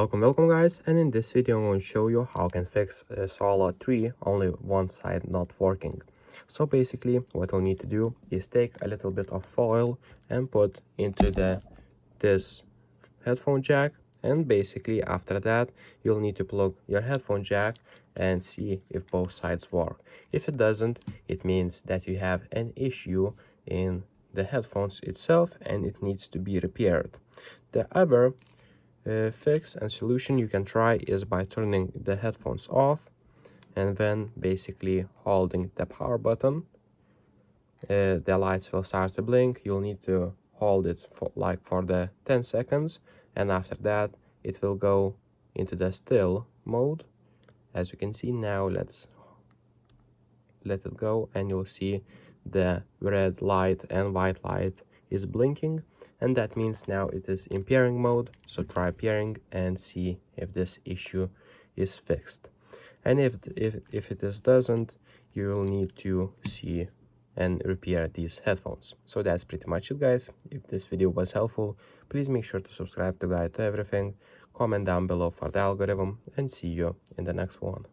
Welcome guys, and in this video I'm going to show you how I can fix a Solar 3 only one side not working. So basically what you'll need to do is take a little bit of foil and put into this headphone jack, and basically after that you'll need to plug your headphone jack and see if both sides work. If it doesn't, it means that you have an issue in the headphones itself and it needs to be repaired. The other fix and solution you can try is by turning the headphones off and then basically holding the power button. The lights will start to blink. You'll need to hold it for the 10 seconds, and after that it will go into the still mode. As you can see now, let's let it go and you'll see the red light and white light is blinking, and that means now it is in pairing mode. So try pairing and see if this issue is fixed. And if it doesn't, you will need to see and repair these headphones. So that's pretty much it, guys. If this video was helpful, please make sure to subscribe to Guide to Everything, comment down below for the algorithm, and see you in the next one.